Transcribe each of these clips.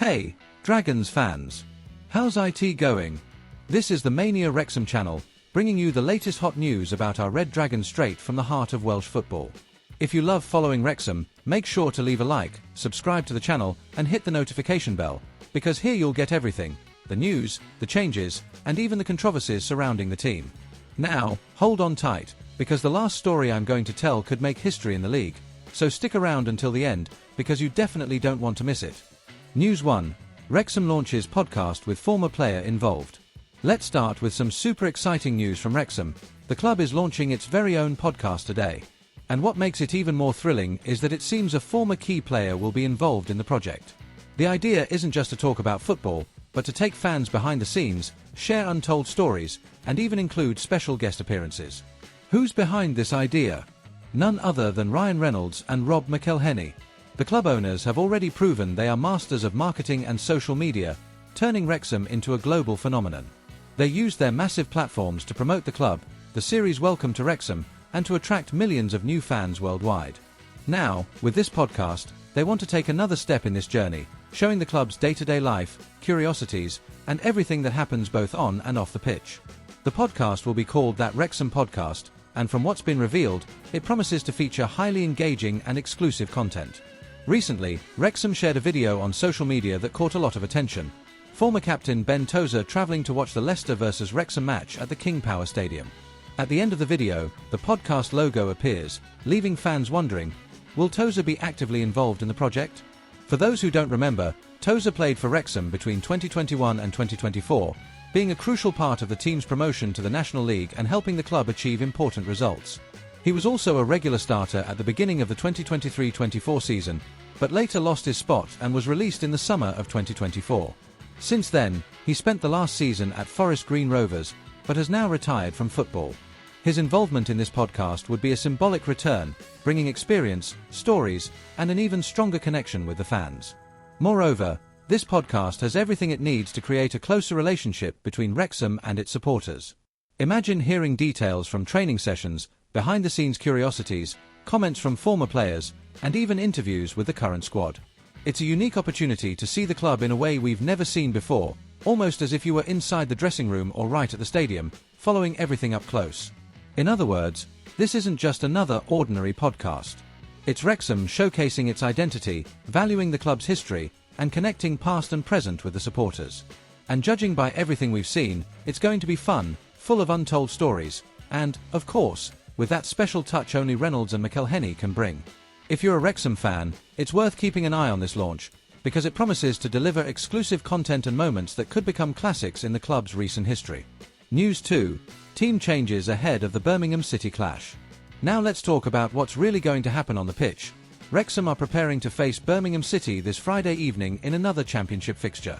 Hey, Dragons fans! How's IT going? This is the Mania Wrexham channel, bringing you the latest hot news about our Red Dragons straight from the heart of Welsh football. If you love following Wrexham, make sure to leave a like, subscribe to the channel, and hit the notification bell, because here you'll get everything: the news, the changes, and even the controversies surrounding the team. Now, hold on tight, because the last story I'm going to tell could make history in the league, so stick around until the end, because you definitely don't want to miss it. News 1. Wrexham launches podcast with former player involved. Let's start with some super exciting news from Wrexham. The club is launching its very own podcast today. And what makes it even more thrilling is that it seems a former key player will be involved in the project. The idea isn't just to talk about football, but to take fans behind the scenes, share untold stories, and even include special guest appearances. Who's behind this idea? None other than Reynolds and McElhenney. The club owners have already proven they are masters of marketing and social media, turning Wrexham into a global phenomenon. They use their massive platforms to promote the club, the series Welcome to Wrexham, and to attract millions of new fans worldwide. Now, with this podcast, they want to take another step in this journey, showing the club's day-to-day life, curiosities, and everything that happens both on and off the pitch. The podcast will be called That Wrexham Podcast, and from what's been revealed, it promises to feature highly engaging and exclusive content. Recently, Wrexham shared a video on social media that caught a lot of attention. Former captain Ben Tozer travelling to watch the Leicester vs Wrexham match at the King Power Stadium. At the end of the video, the podcast logo appears, leaving fans wondering, will Tozer be actively involved in the project? For those who don't remember, Tozer played for Wrexham between 2021 and 2024, being a crucial part of the team's promotion to the National League and helping the club achieve important results. He was also a regular starter at the beginning of the 2023-24 season, but later lost his spot and was released in the summer of 2024. Since then, he spent the last season at Forest Green Rovers, but has now retired from football. His involvement in this podcast would be a symbolic return, bringing experience, stories, and an even stronger connection with the fans. Moreover, this podcast has everything it needs to create a closer relationship between Wrexham and its supporters. Imagine hearing details from training sessions, behind-the-scenes curiosities, comments from former players, and even interviews with the current squad. It's a unique opportunity to see the club in a way we've never seen before, almost as if you were inside the dressing room or right at the stadium, following everything up close. In other words, this isn't just another ordinary podcast. It's Wrexham showcasing its identity, valuing the club's history, and connecting past and present with the supporters. And judging by everything we've seen, it's going to be fun, full of untold stories, and, of course, with that special touch only Reynolds and McElhenney can bring. If you're a Wrexham fan, it's worth keeping an eye on this launch, because it promises to deliver exclusive content and moments that could become classics in the club's recent history. News 2. Team changes ahead of the Birmingham City clash. Now let's talk about what's really going to happen on the pitch. Wrexham are preparing to face Birmingham City this Friday evening in another championship fixture.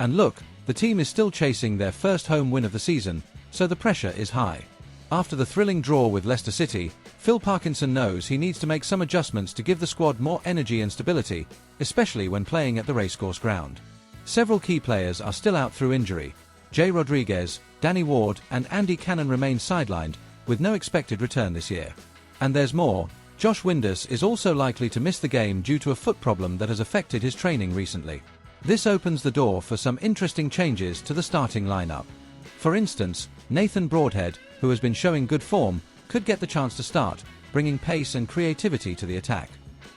And look, the team is still chasing their first home win of the season, so the pressure is high. After the thrilling draw with Leicester City, Phil Parkinson knows he needs to make some adjustments to give the squad more energy and stability, especially when playing at the racecourse ground. Several key players are still out through injury. Jay Rodriguez, Danny Ward, and Andy Cannon remain sidelined, with no expected return this year. And there's more. Josh Windus is also likely to miss the game due to a foot problem that has affected his training recently. This opens the door for some interesting changes to the starting lineup. For instance, Nathan Broadhead, who has been showing good form, could get the chance to start, bringing pace and creativity to the attack.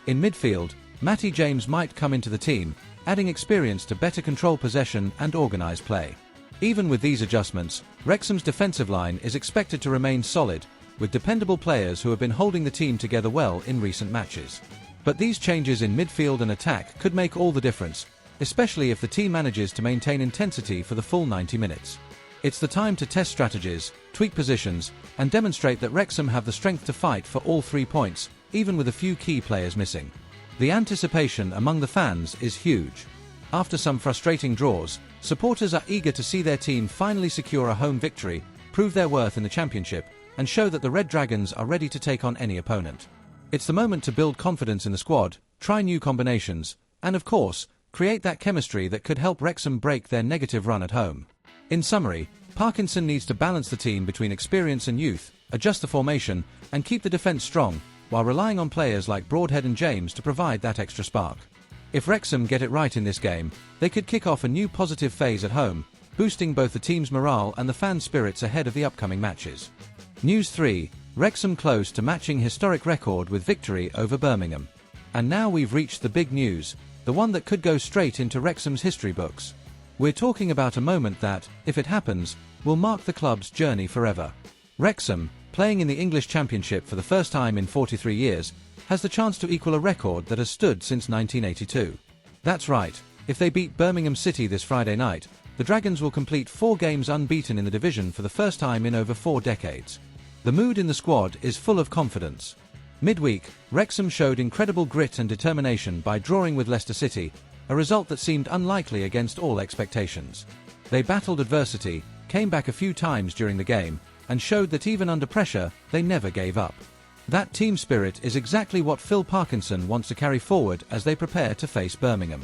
In midfield, Matty James might come into the team, adding experience to better control possession and organise play. Even with these adjustments, Wrexham's defensive line is expected to remain solid, with dependable players who have been holding the team together well in recent matches. But these changes in midfield and attack could make all the difference, especially if the team manages to maintain intensity for the full 90 minutes. It's the time to test strategies, tweak positions, and demonstrate that Wrexham have the strength to fight for all 3 points, even with a few key players missing. The anticipation among the fans is huge. After some frustrating draws, supporters are eager to see their team finally secure a home victory, prove their worth in the championship, and show that the Red Dragons are ready to take on any opponent. It's the moment to build confidence in the squad, try new combinations, and of course, create that chemistry that could help Wrexham break their negative run at home. In summary, Parkinson needs to balance the team between experience and youth, adjust the formation, and keep the defence strong, while relying on players like Broadhead and James to provide that extra spark. If Wrexham get it right in this game, they could kick off a new positive phase at home, boosting both the team's morale and the fan spirits ahead of the upcoming matches. News 3. Wrexham close to matching historic record with victory over Birmingham. And now we've reached the big news, the one that could go straight into Wrexham's history books. We're talking about a moment that, if it happens, will mark the club's journey forever. Wrexham, playing in the English Championship for the first time in 43 years, has the chance to equal a record that has stood since 1982. That's right, if they beat Birmingham City this Friday night, the Dragons will complete 4 games unbeaten in the division for the first time in over 4 decades. The mood in the squad is full of confidence. Midweek, Wrexham showed incredible grit and determination by drawing with Leicester City, a result that seemed unlikely against all expectations. They battled adversity, came back a few times during the game, and showed that even under pressure, they never gave up. That team spirit is exactly what Phil Parkinson wants to carry forward as they prepare to face Birmingham.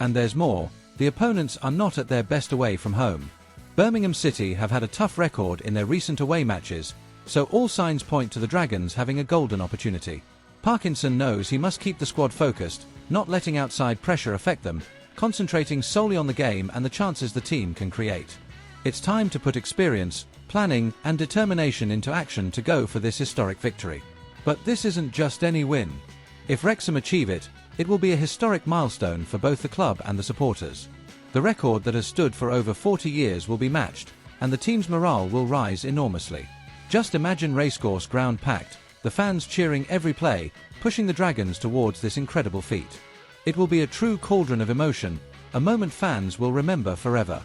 And there's more, the opponents are not at their best away from home. Birmingham City have had a tough record in their recent away matches, so all signs point to the Dragons having a golden opportunity. Parkinson knows he must keep the squad focused, not letting outside pressure affect them, concentrating solely on the game and the chances the team can create. It's time to put experience, planning, and determination into action to go for this historic victory. But this isn't just any win. If Wrexham achieve it, it will be a historic milestone for both the club and the supporters. The record that has stood for over 40 years will be matched, and the team's morale will rise enormously. Just imagine racecourse ground packed, the fans cheering every play, pushing the Dragons towards this incredible feat. It will be a true cauldron of emotion, a moment fans will remember forever.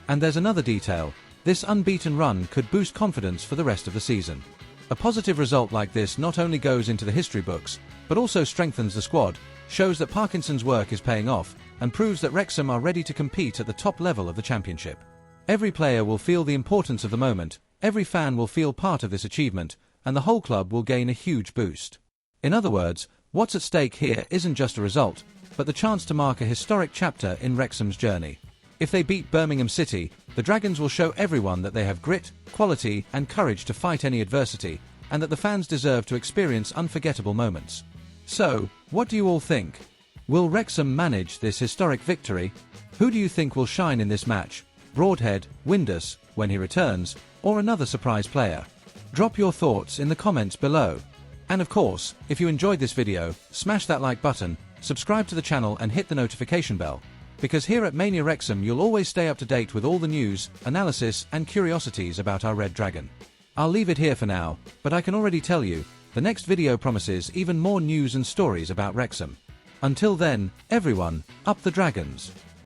And there's another detail, this unbeaten run could boost confidence for the rest of the season. A positive result like this not only goes into the history books, but also strengthens the squad, shows that Parkinson's work is paying off, and proves that Wrexham are ready to compete at the top level of the championship. Every player will feel the importance of the moment, every fan will feel part of this achievement, and the whole club will gain a huge boost. In other words, what's at stake here isn't just a result, but the chance to mark a historic chapter in Wrexham's journey. If they beat Birmingham City, the Dragons will show everyone that they have grit, quality, and courage to fight any adversity, and that the fans deserve to experience unforgettable moments. So, what do you all think? Will Wrexham manage this historic victory? Who do you think will shine in this match? Broadhead, Windus, when he returns, or another surprise player? Drop your thoughts in the comments below. And of course, if you enjoyed this video, smash that like button, subscribe to the channel and hit the notification bell. Because here at Mania Wrexham you'll always stay up to date with all the news, analysis, and curiosities about our Red Dragon. I'll leave it here for now, but I can already tell you, the next video promises even more news and stories about Wrexham. Until then, everyone, up the Dragons!